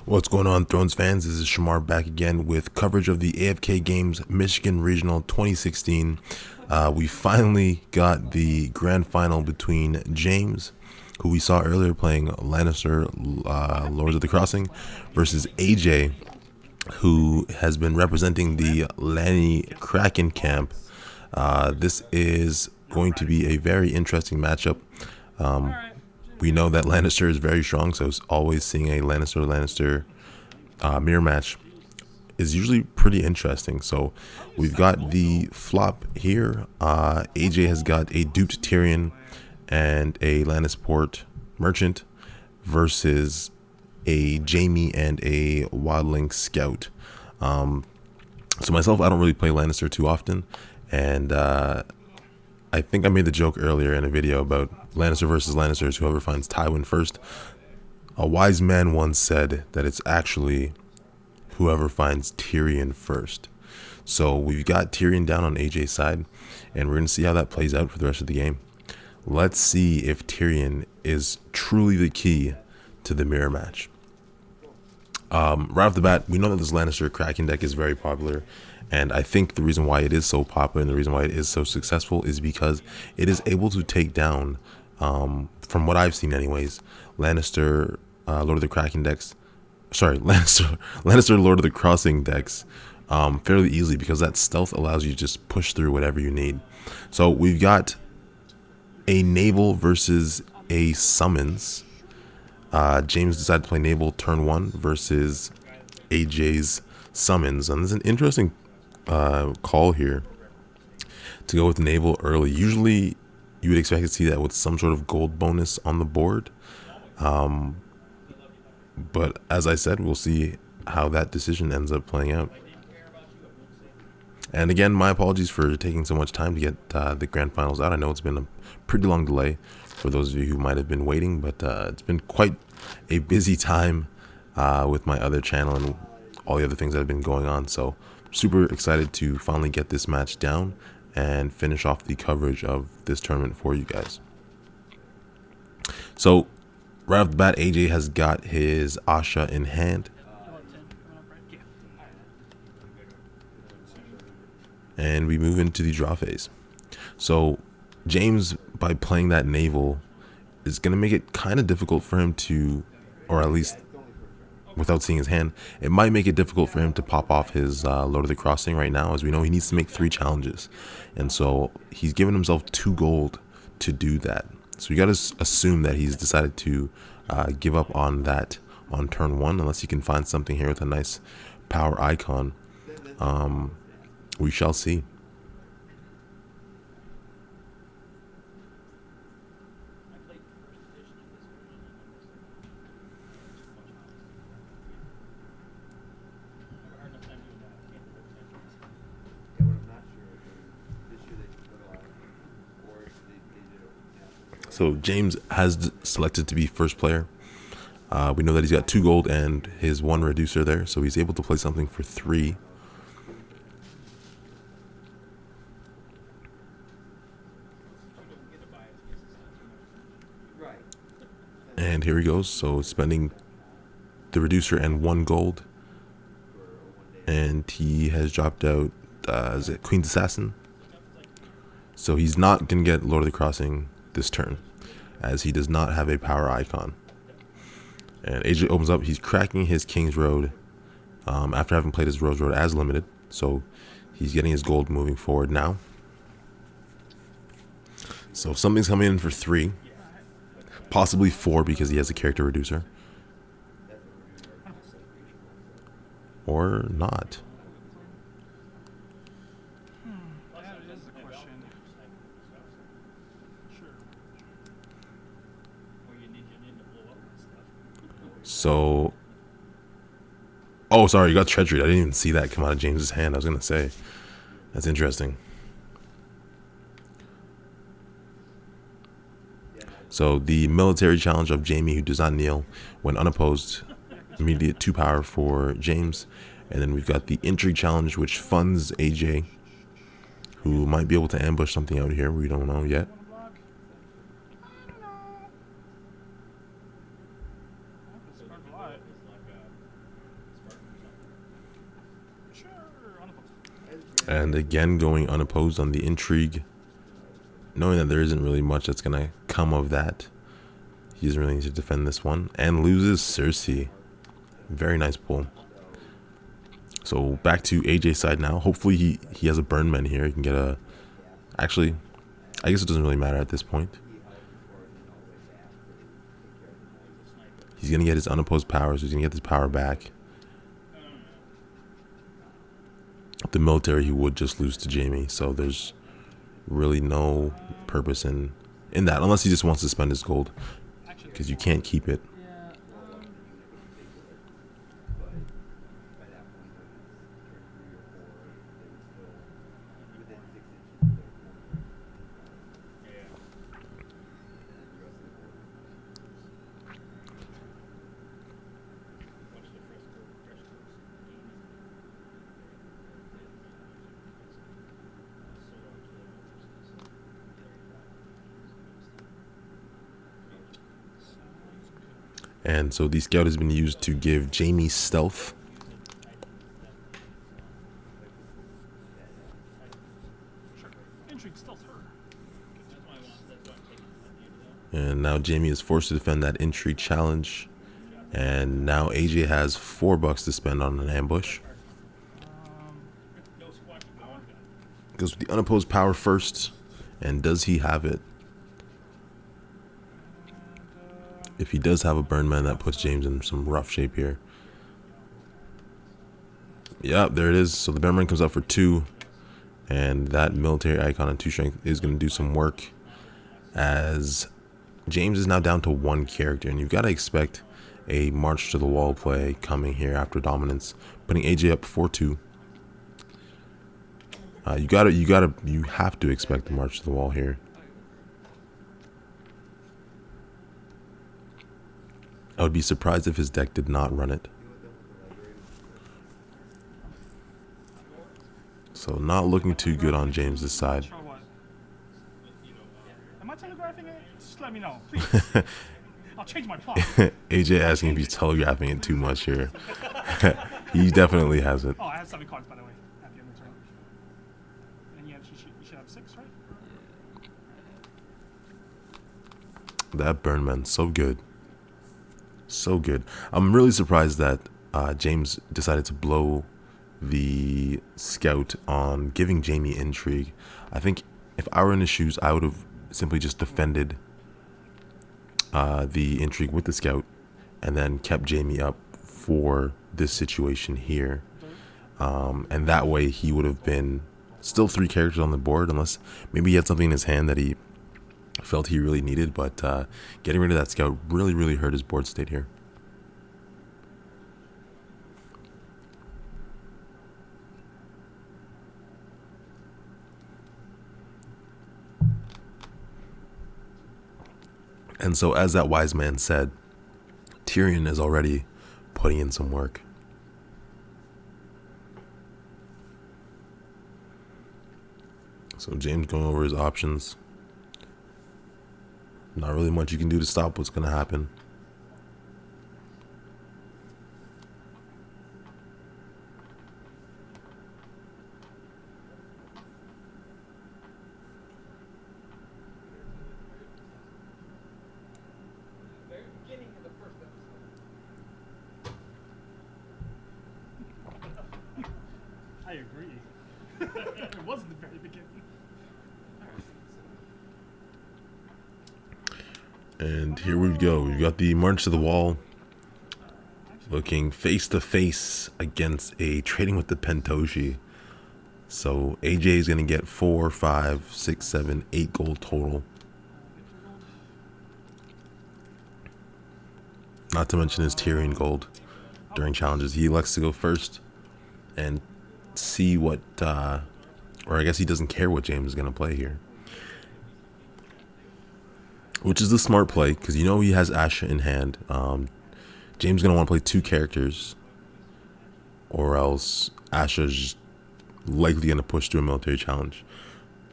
What's going on, Thrones fans? This is Shamar back again with coverage of the AFK Games Michigan Regional 2016. We finally got the grand final between James, who we saw earlier playing Lannister, Lords of the Crossing, versus AJ, who has been representing the Lanni Kraken camp. This is going to be a very interesting matchup. We know that Lannister is very strong, so always seeing a Lannister mirror match is usually pretty interesting. So we've got the flop here. AJ has got a duped Tyrion and a Lannisport merchant versus a Jaime and a Wildling scout. So myself, I don't really play Lannister too often, and I think I made the joke earlier in a video about Lannister versus Lannisters, whoever finds Tywin first. A wise man once said that it's actually whoever finds Tyrion first. So we've got Tyrion down on AJ's side, and we're going to see how that plays out for the rest of the game. Let's see if Tyrion is truly the key to the mirror match. Right off the bat, we know that this Lannister Kraken deck is very popular, and I think the reason why it is so popular and the reason why it is so successful is because it is able to take down, from what I've seen anyways, Lannister Lord of the Kraken decks, Lannister Lord of the Crossing decks fairly easily, because that stealth allows you to just push through whatever you need. So we've got a naval versus a summons. James decided to play naval turn 1 versus AJ's summons, and there's an interesting call here to go with naval early. Usually you would expect to see that with some sort of gold bonus on the board, but as I said, we'll see how that decision ends up playing out. And again, my apologies for taking so much time to get the grand finals out. I know it's been a pretty long delay for those of you who might have been waiting, but it's been quite a busy time with my other channel and all the other things that have been going on. So super excited to finally get this match down and finish off the coverage of this tournament for you guys. So right off the bat, AJ has got his Asha in hand, and we move into the draw phase. So James, by playing that naval, is going to make it kind of difficult for him to, or at least without seeing his hand, it might make it difficult for him to pop off his Lord of the Crossing right now. As we know, he needs to make 3 challenges, and so he's given himself 2 gold to do that. So you got to assume that he's decided to give up on that on turn 1, unless he can find something here with a nice power icon. We shall see. So James has selected to be first player. We know that he's got 2 gold and his 1 reducer there, so he's able to play something for 3. And here he goes. So spending the reducer and 1 gold, and he has dropped out is it Queen's Assassin. So he's not gonna get Lord of the Crossing this turn, as he does not have a power icon. And AJ opens up. He's cracking his King's Road after having played his Rose Road as limited, so he's getting his gold moving forward now. So something's coming in for 3, possibly 4, because he has a character reducer, or not. So, oh, sorry, you got treachery. I didn't even see that come out of James's hand. I was gonna say, that's interesting. So the military challenge of Jaime, who does not kneel when unopposed, immediate 2 power for James. And then we've got the intrigue challenge, which funds AJ, who might be able to ambush something out here. We don't know yet. And again, going unopposed on the intrigue, knowing that there isn't really much that's going to come of that. He doesn't really need to defend this one. And loses Cersei. Very nice pull. So back to AJ's side now. Hopefully he has a burn man here. He can get a... Actually, I guess it doesn't really matter at this point. He's going to get his unopposed power, so he's going to get this power back. The military he would just lose to Jaime, so there's really no purpose in that, unless he just wants to spend his gold, because you can't keep it. And so the scout has been used to give Jaime stealth. And now Jaime is forced to defend that intrigue challenge. And now AJ has $4 to spend on an ambush. Goes with the unopposed power first. And does he have it? If he does have a burn man, that puts James in some rough shape here. Yep, there it is. So the burn man comes out for 2. And that military icon on 2 strength is going to do some work. As James is now down to 1 character. And you've got to expect a march to the wall play coming here after dominance. Putting AJ up 4-2. You have to expect the march to the wall here. I would be surprised if his deck did not run it. So not looking too good on James's side. Am I telegraphing it? Just let me know, please. I'll change my plot. AJ asking if he's telegraphing it too much here. He definitely hasn't. Oh, I have 7 cards, by the way, at the end of the turn. And yeah, you should have 6, right? That burn man, so good. So good. I'm really surprised that James decided to blow the scout on giving Jaime intrigue. I think if I were in his shoes, I would have simply just defended the intrigue with the scout and then kept Jaime up for this situation here. And that way he would have been still 3 characters on the board, unless maybe he had something in his hand that he felt he really needed, but getting rid of that scout really hurt his board state here. And so, as that wise man said, Tyrion is already putting in some work. So James going over his options. Not really much you can do to stop what's going to happen. I agree. It wasn't the very beginning. And here we go. We've got the march to the wall. Looking face to face against a trading with the Pentoshi. So AJ is going to get 4, 5, 6, 7, 8 gold total. Not to mention his Tyrion gold during challenges. He elects to go first and see what, or I guess he doesn't care what James is going to play here. Which is the smart play, because you know he has Asha in hand. James is going to want to play 2 characters, or else Asha's just likely going to push through a military challenge.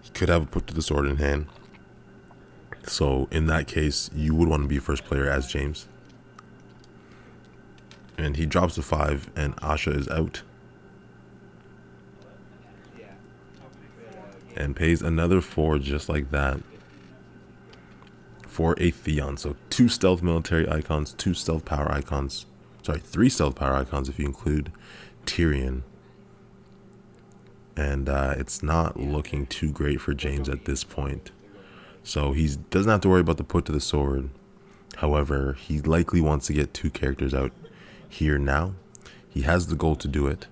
He could have a put to the sword in hand. So in that case, you would want to be first player as James. And he drops to 5, and Asha is out. and pays another 4 just like that for a Theon. So 2 stealth military icons, 2 stealth power icons. Sorry, 3 stealth power icons if you include Tyrion. And it's not looking too great for James at this point. So he doesn't have to worry about the put to the sword. However, he likely wants to get 2 characters out here now. He has the goal to do it.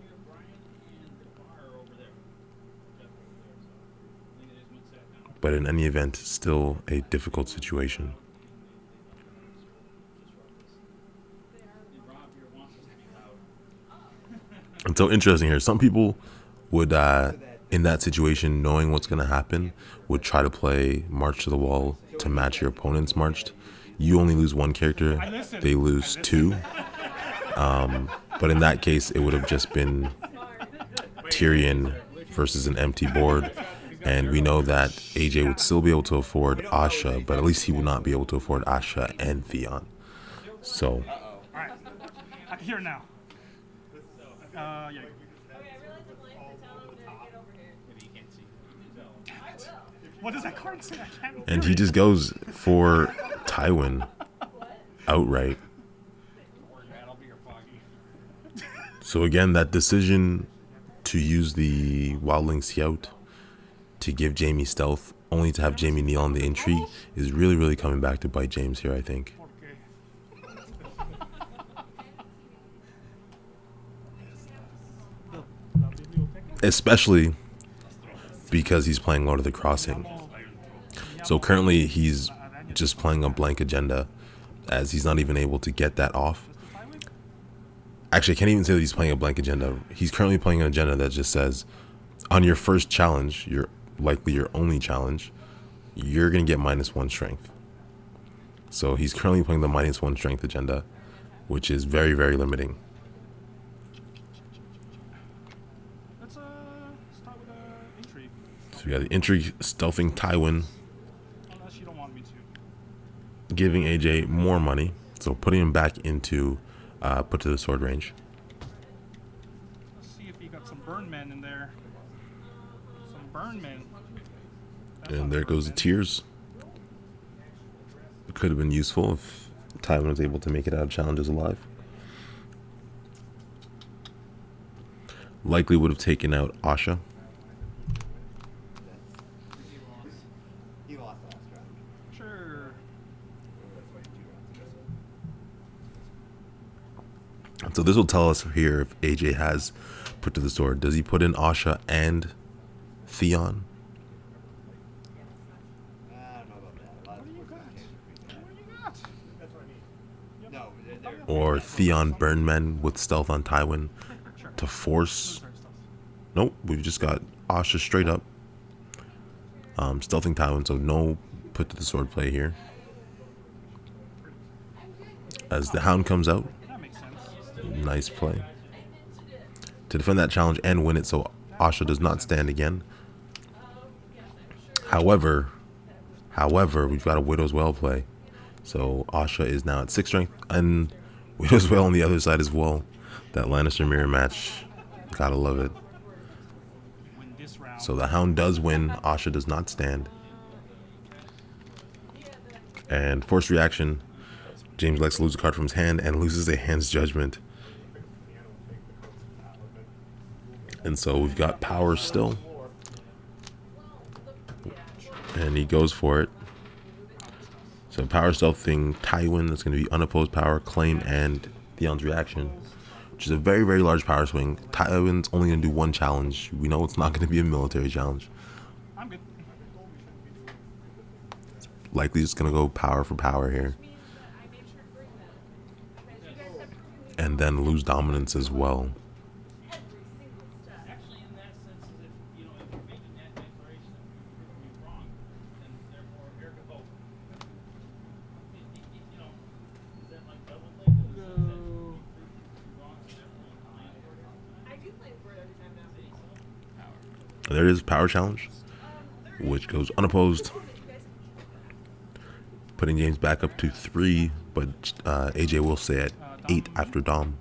But in any event, still a difficult situation. And so interesting here. Some people would, in that situation, knowing what's going to happen, would try to play March to the Wall to match your opponent's Marched. You only lose 1 character. They lose 2. But in that case, it would have just been Tyrion versus an empty board. And we know that AJ would still be able to afford Asha, but at least he would not be able to afford Asha and Theon. So. Alright. I can hear it now. Yeah. What does that card say? I can't And he just goes for Tywin outright. So again, that decision to use the Wildling Scout to give Jamie stealth, only to have Jamie kneel on the intrigue, is really, really coming back to bite James here, I think. Especially because he's playing Lord of the Crossing. So currently he's just playing a blank agenda, as he's not even able to get that off. Actually, I can't even say that he's playing a blank agenda. He's currently playing an agenda that just says, on your first challenge, likely your only challenge, you're going to get -1 strength. So he's currently playing the -1 strength agenda, which is very, very limiting. Let's start with intrigue. So we got the intrigue stealthing Tywin, Unless you don't want me to. giving AJ more money, so putting him back into put to the sword range. Let's see if he got some burn men in there. Some burn men. And there goes the tears. It could have been useful if Tywin was able to make it out of challenges alive. Likely would have taken out Asha. Sure. So this will tell us here if AJ has put to the sword. Does he put in Asha and Theon? Or Theon Burnmen with stealth on Tywin to force? Nope, we've just got Asha straight up. Stealthing Tywin, so no put to the sword play here. As the Hound comes out, That makes sense. nice play. To defend that challenge and win it, so Asha does not stand again. However, we've got a Widow's Well play. So Asha is now at 6 strength, and Widow's Well on the other side as well. That Lannister mirror match, gotta love it. Win this round. So the Hound does win, Asha does not stand. And forced reaction, James likes to lose a card from his hand and loses a hand's judgment. And so we've got power still. And he goes for it. So power stealthing Tywin, that's going to be unopposed power, claim, and Theon's reaction, which is a very, very large power swing. Tywin's only going to do 1 challenge. We know it's not going to be a military challenge. I'm good. Likely just going to go power for power here. And then lose dominance as well. There it is, power challenge, which goes unopposed, putting James back up to 3, but AJ will stay at 8 after Dom.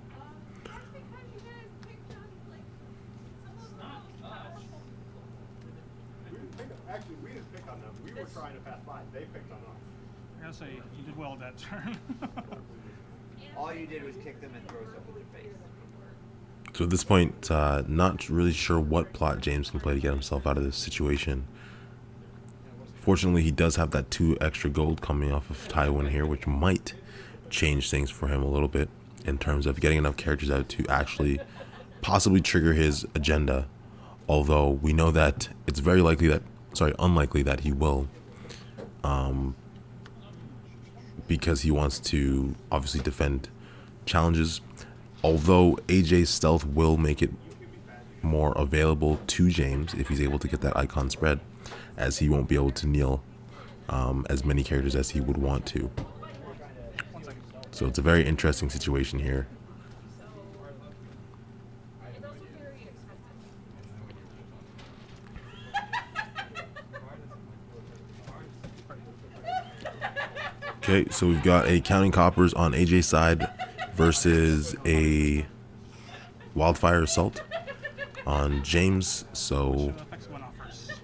on them. We were trying to pass by. They picked on us. I gotta say, you did well that turn. All you did was kick them and throw stuff in their face. So at this point, not really sure what plot James can play to get himself out of this situation. Fortunately, he does have that 2 extra gold coming off of Tywin here, which might change things for him a little bit in terms of getting enough characters out to actually possibly trigger his agenda. Although we know that it's very likely that, unlikely that he will, because he wants to obviously defend challenges. Although AJ's stealth will make it more available to James if he's able to get that icon spread, as he won't be able to kneel as many characters as he would want to. So it's a very interesting situation here. Okay, so we've got a Counting Coppers on AJ's side versus a Wildfire Assault on James. So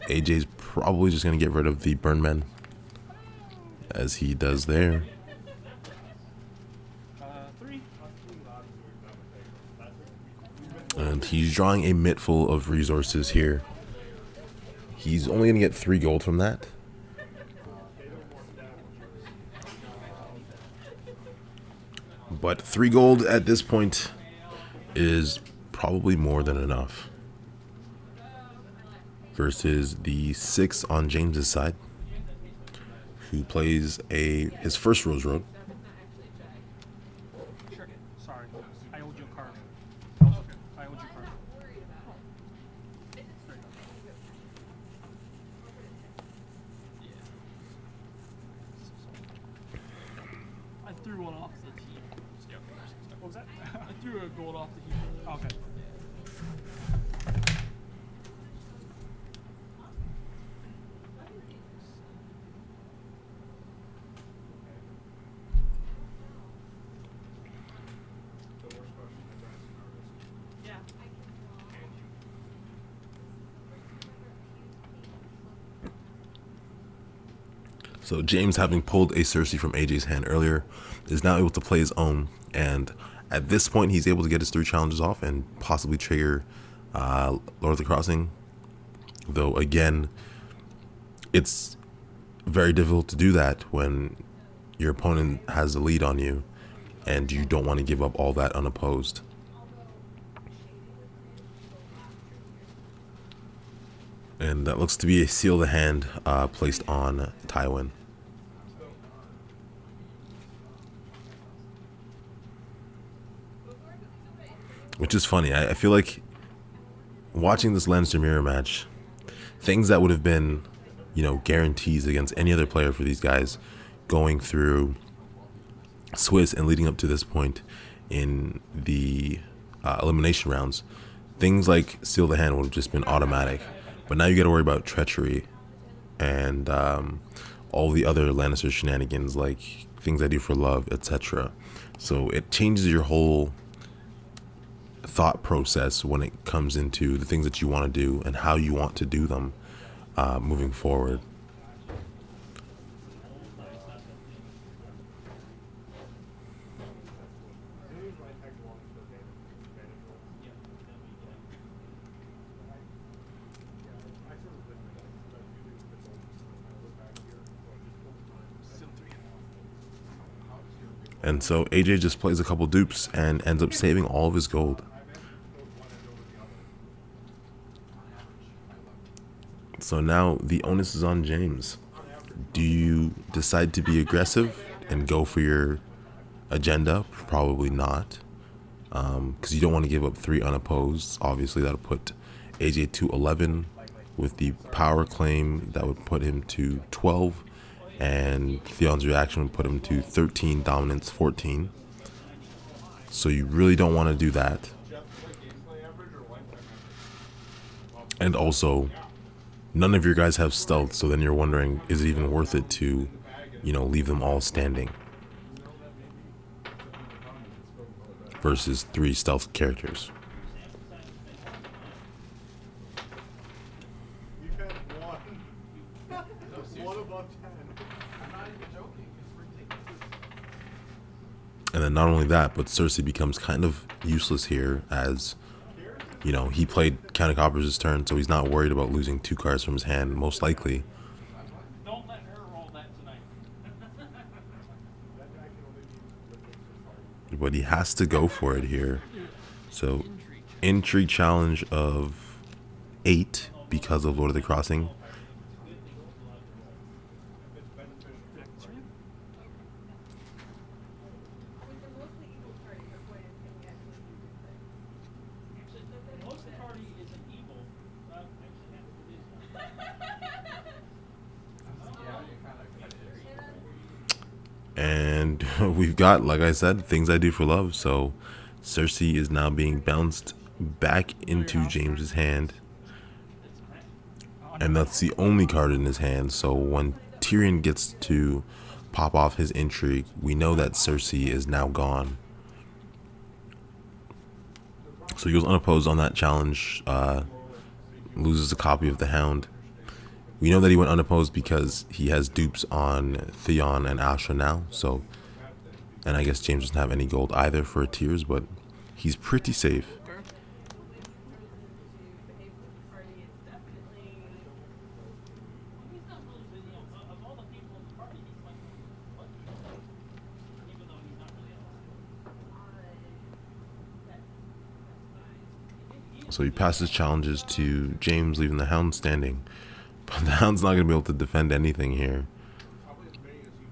AJ's probably just going to get rid of the Burn Men, as he does there. 3. And he's drawing a mitt full of resources here. He's only going to get 3 gold from that. But 3 gold at this point is probably more than enough. Versus the 6 on James's side, who plays his first Rose Road. Sorry, I owed you a card. I owed you a card. I threw one off the team. What was that? I threw a gold off the heap. Okay. So James, having pulled a Cersei from AJ's hand earlier, is now able to play his own, and at this point he's able to get his 3 challenges off and possibly trigger Lord of the Crossing. Though again, it's very difficult to do that when your opponent has the lead on you and you don't want to give up all that unopposed. And that looks to be a seal the hand placed on Tywin. Which is funny. I feel like watching this Lannister mirror match, things that would have been, guarantees against any other player for these guys going through Swiss and leading up to this point in the elimination rounds, things like seal the hand would have just been automatic. But now you got to worry about treachery and all the other Lannister shenanigans, like things I do for love, etc. So it changes your whole thought process when it comes into the things that you want to do and how you want to do them moving forward. And so AJ just plays a couple dupes and ends up saving all of his gold. So now the onus is on James. Do you decide to be aggressive and go for your agenda? Probably not. Because you don't want to give up 3 unopposed. Obviously that'll put AJ to 11. With the power claim, that would put him to 12. And Theon's reaction would put him to 13, dominance 14. So you really don't want to do that. And also, none of your guys have stealth, so then you're wondering, is it even worth it to, leave them all standing? Versus 3 stealth characters. And then not only that, but Cersei becomes kind of useless here as, you know, he played County Coppers his turn, so he's not worried about losing 2 cards from his hand, most likely. Don't let her roll that tonight. But he has to go for it here. So, intrigue challenge of 8 because of Lord of the Crossing. Most party is an evil. And we've got, like I said, Things I Do for Love. So Cersei is now being bounced back into James's hand. And that's the only card in his hand. So when Tyrion gets to pop off his intrigue, we know that Cersei is now gone. So he goes unopposed on that challenge, loses a copy of the Hound. We know that he went unopposed because he has dupes on Theon and Asha now. So, and I guess James doesn't have any gold either for tiers, but he's pretty safe. So he passes challenges to James, leaving the Hound standing. But the Hound's not going to be able to defend anything here.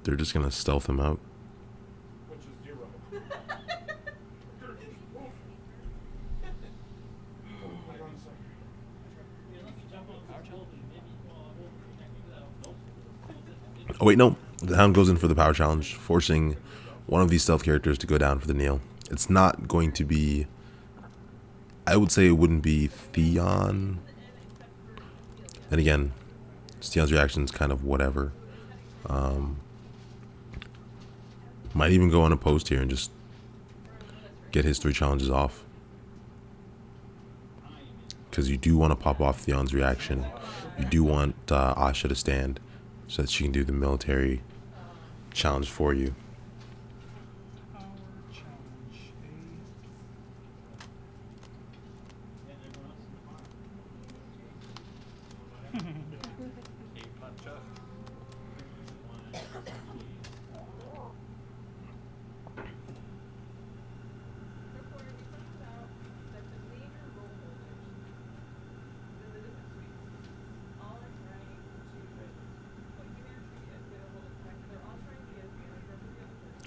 They're just going to stealth him out. Which is 0. Oh wait, no. The Hound goes in for the power challenge, forcing one of these stealth characters to go down for the kneel. It's not going to be... I would say it wouldn't be Theon. And again, Theon's reaction is kind of whatever. Might even go unopposed here and just get his 3 challenges off. Because you do want to pop off Theon's reaction. You do want Asha to stand so that she can do the military challenge for you. Power challenge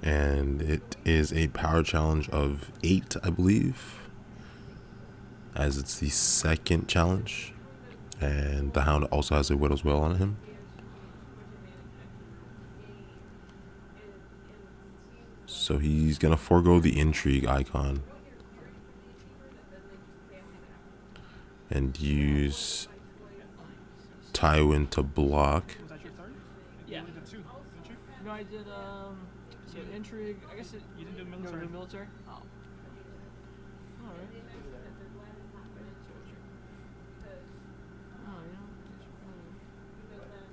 And it is a power challenge of 8, I believe, as it's the second challenge. And the Hound also has a Widow's Wail on him. So he's going to forego the intrigue icon and use Tywin to block. Was that your third? Yeah. You only did 2, didn't you? No, I did, so intrigue. I guess it. You didn't do No, military. the military? Oh. Alright. Oh,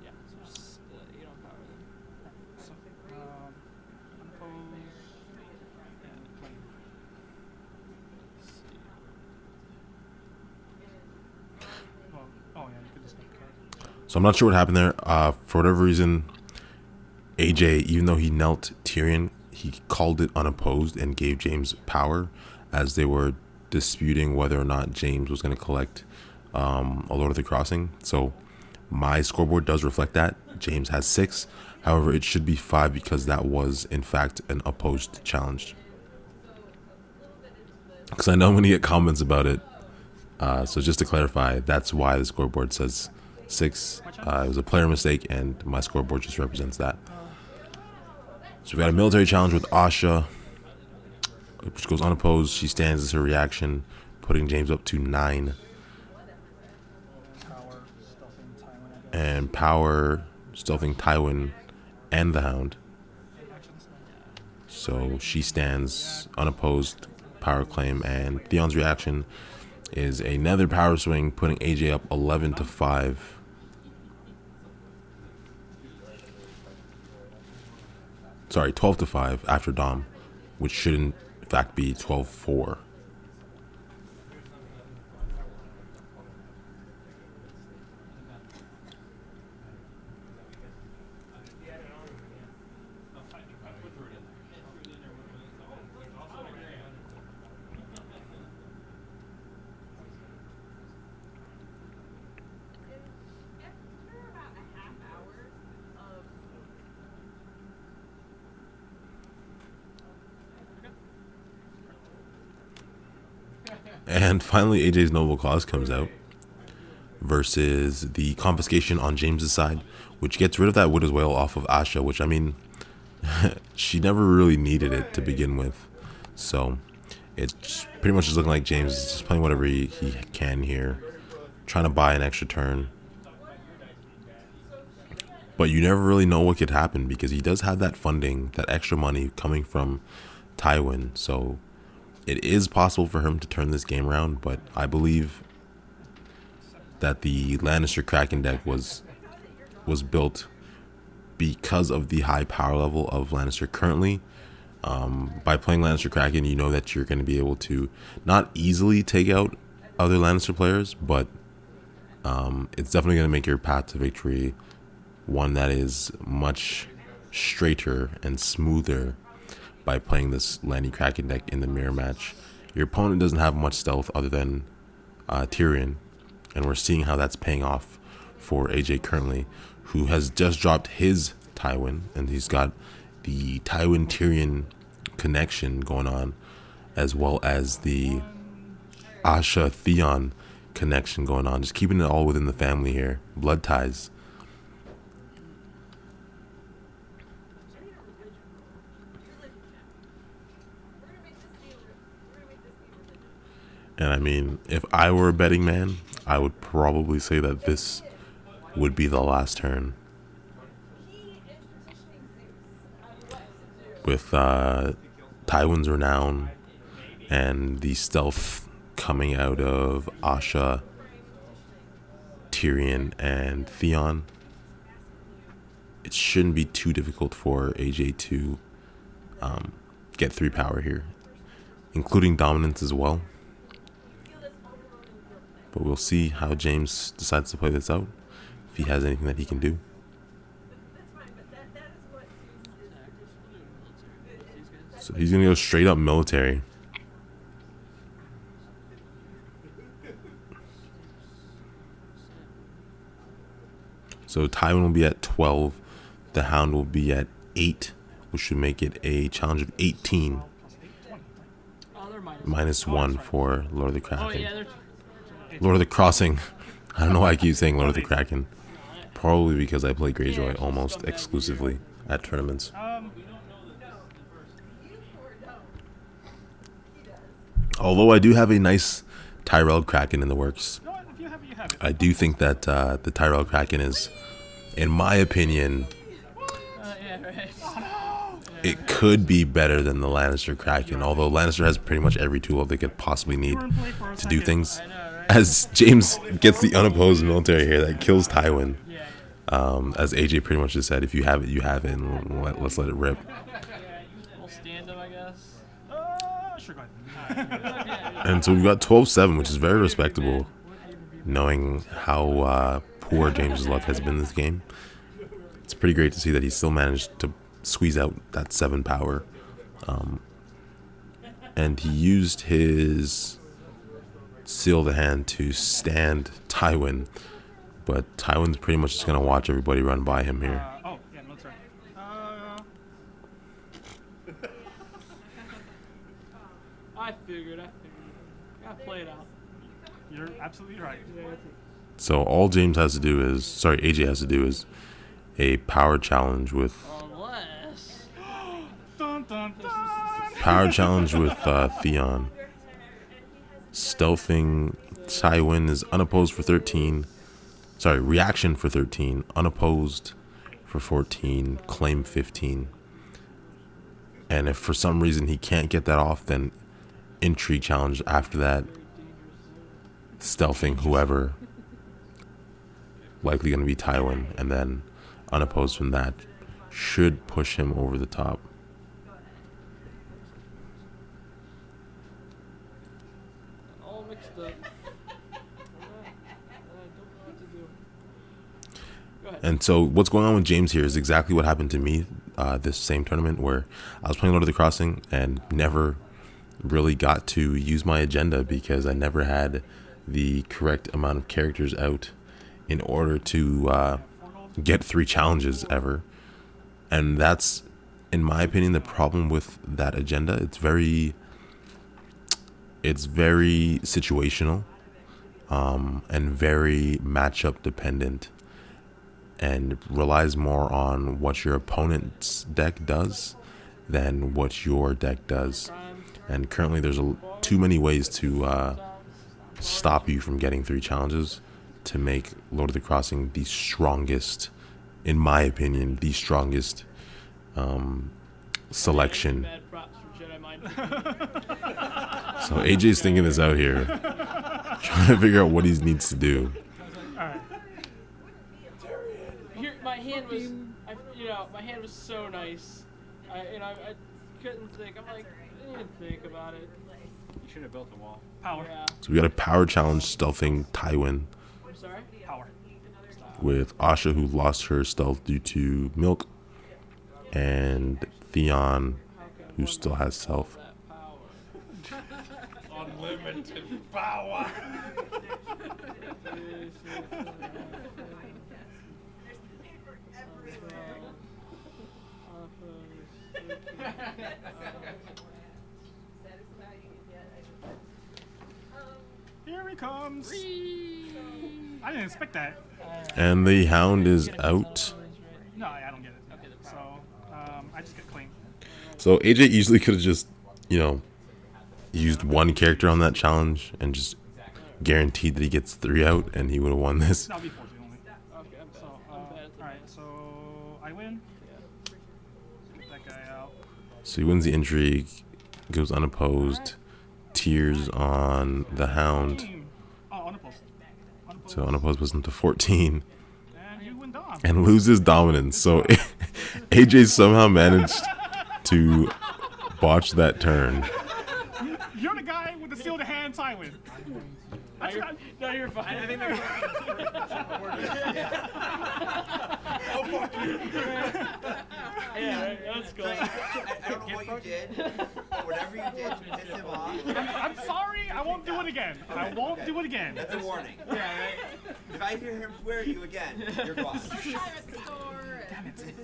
yeah. So just, you don't power then. So, unopposed and claim. Well, oh yeah, you could just make a card. So I'm not sure what happened there. For whatever reason, AJ, even though he knelt Tyrion, he called it unopposed and gave James power as they were disputing whether or not James was going to collect a Lord of the Crossing. So my scoreboard does reflect that. James has 6. However, it should be 5 because that was, in fact, an opposed challenge. Because I know I'm going to get comments about it. So just to clarify, that's why the scoreboard says 6. It was a player mistake, and my scoreboard just represents that. So we got a military challenge with Asha, which goes unopposed. She stands as her reaction, putting James up to 9. Power, stealthing, Tywin, I guess. And power, stealthing Tywin and the Hound. Actions. So she stands unopposed, power claim, and Theon's reaction is another power swing, putting AJ up 11 to 5. Sorry, 12 to 5 after Dom. which should in fact be 12-4. And finally, AJ's Noble Cause comes out versus the confiscation on James's side, which gets rid of that Widow's Wail off of Asha, which, I mean, she never really needed it to begin with. So it's pretty much just looking like James is just playing whatever he can here, trying to buy an extra turn. But you never really know what could happen because he does have that funding, that extra money coming from Tywin. So it is possible for him to turn this game around, but I believe that the Lannister Kraken deck was built because of the high power level of Lannister currently. By playing Lannister Kraken, you know that you're going to be able to not easily take out other Lannister players, but it's definitely going to make your path to victory one that is much straighter and smoother by playing this Lanni Kraken deck in the mirror match. Your opponent doesn't have much stealth other than Tyrion, and we're seeing how that's paying off for AJ currently, who has just dropped his Tywin, and he's got the Tywin Tyrion connection going on, as well as the Asha Theon connection going on, just keeping it all within the family here, blood ties. And I mean, if I were a betting man, I would probably say that this would be the last turn. With Tywin's renown and the stealth coming out of Asha, Tyrion, and Theon, it shouldn't be too difficult for AJ to get 3 power here, including dominance as well. But we'll see how James decides to play this out, if he has anything that he can do. So he's going to go straight up military. So Tywin will be at 12. The Hound will be at 8, which should make it a challenge of 18. -1 for Lord of the Kraken. Lord of the Crossing. I don't know why I keep saying Lord of the Kraken. Probably because I play Greyjoy almost exclusively at tournaments. Although I do have a nice Tyrell Kraken in the works. I do think that the Tyrell Kraken is, in my opinion, it could be better than the Lannister Kraken. Although Lannister has pretty much every tool they could possibly need to do things. As James gets the unopposed military here that kills Tywin. As AJ pretty much just said, if you have it, you have it, and let's let it rip. We'll stand him, I guess. Sure, go ahead. And so we've got 12-7, which is very respectable, knowing how poor James's luck has been this game. It's pretty great to see that he still managed to squeeze out that 7 power. And he used his Seal of the Hand to stand Tywin, but Tywin's pretty much just going to watch everybody run by him here. Oh, yeah, no, sorry. I figured. Gotta play it out. You're absolutely right. So all James has to do is, sorry, AJ has to do is a power challenge with Unless. Dun, dun, dun. power challenge with Theon. Stealthing Tywin is unopposed for 13. Sorry, reaction for 13, unopposed for 14, claim 15. And if for some reason he can't get that off, then intrigue challenge after that. Stealthing whoever. Likely going to be Tywin, and then unopposed from that should push him over the top. all mixed up. I don't know what to do. Go ahead. And so what's going on with James here is exactly what happened to me this same tournament, where I was playing Lord of the Crossing and never really got to use my agenda because I never had the correct amount of characters out in order to get 3 challenges ever. And that's, in my opinion, the problem with that agenda. It's very situational and very matchup dependent, and relies more on what your opponent's deck does than what your deck does. And currently there's too many ways to stop you from getting 3 challenges to make Lord of the Crossing the strongest, in my opinion, the strongest selection. Bad props for Jedi mind. So AJ's thinking this out here, trying to figure out what he needs to do. Alright. Here, my hand was, my hand was so nice. I couldn't think. I'm like, I didn't even think about it. You should have built the wall. Power. Yeah. So we got a power challenge stealthing Tywin I'm sorry. Power. with Asha, who lost her stealth due to milk, and Theon, who still has self. That power. Unlimited power. Here he comes. I didn't expect that. And the Hound is out. No, I don't get it. So, I just get clean. So AJ easily could have just, used one character on that challenge and just guaranteed that he gets 3 out, and he would have won this. That'll be 14 only. Okay, I'm bad. So, I'm bad at the alright, so I win. Get that guy out. So he wins the intrigue, goes unopposed, tears on the Hound. Team. Oh, unopposed. So unopposed was into 14 And you win Dom. and loses dominance. So AJ somehow managed to botch that turn. You're the guy with the sealed hand Tywin. That's not, No, you're fine. I think yeah, right, that's cool. I don't know what you did, but whatever you did to piss him off, I'm sorry. I won't do it again. I won't do it again. that's a warning. Yeah, right. If I hear him swear at you again, you're gone.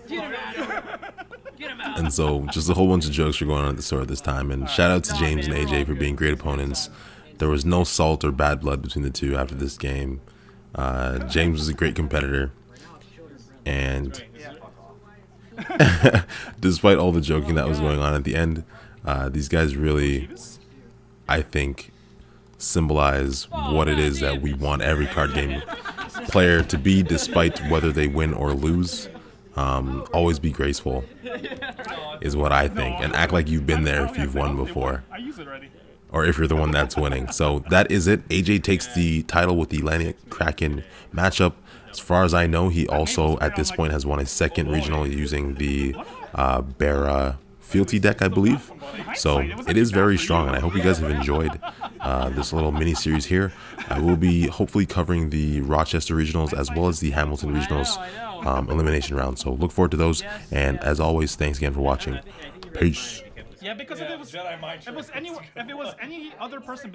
Get him out. Get him out. And so just a whole bunch of jokes were going on at the store at this time. And shout out to James and AJ for being great opponents. There was no salt or bad blood between the two after this game. James was a great competitor. And despite all the joking that was going on at the end, these guys really, I think, symbolize what it is that we want every card game player to be, despite whether they win or lose. Always be graceful is what I think, and act like you've been there if you've won before, I use it already. or if you're the one that's winning. So that is it. AJ takes the title with the Lanni Kraken matchup. As far as I know, he also at this point has won a second regional using the Bara Fealty deck, I believe. So it is very strong, and I hope you guys have enjoyed this little mini series here. I will be hopefully covering the Rochester regionals as well as the Hamilton regionals elimination round. So look forward to those. And as always, thanks again for watching. Peace. Yeah, because if it was any other person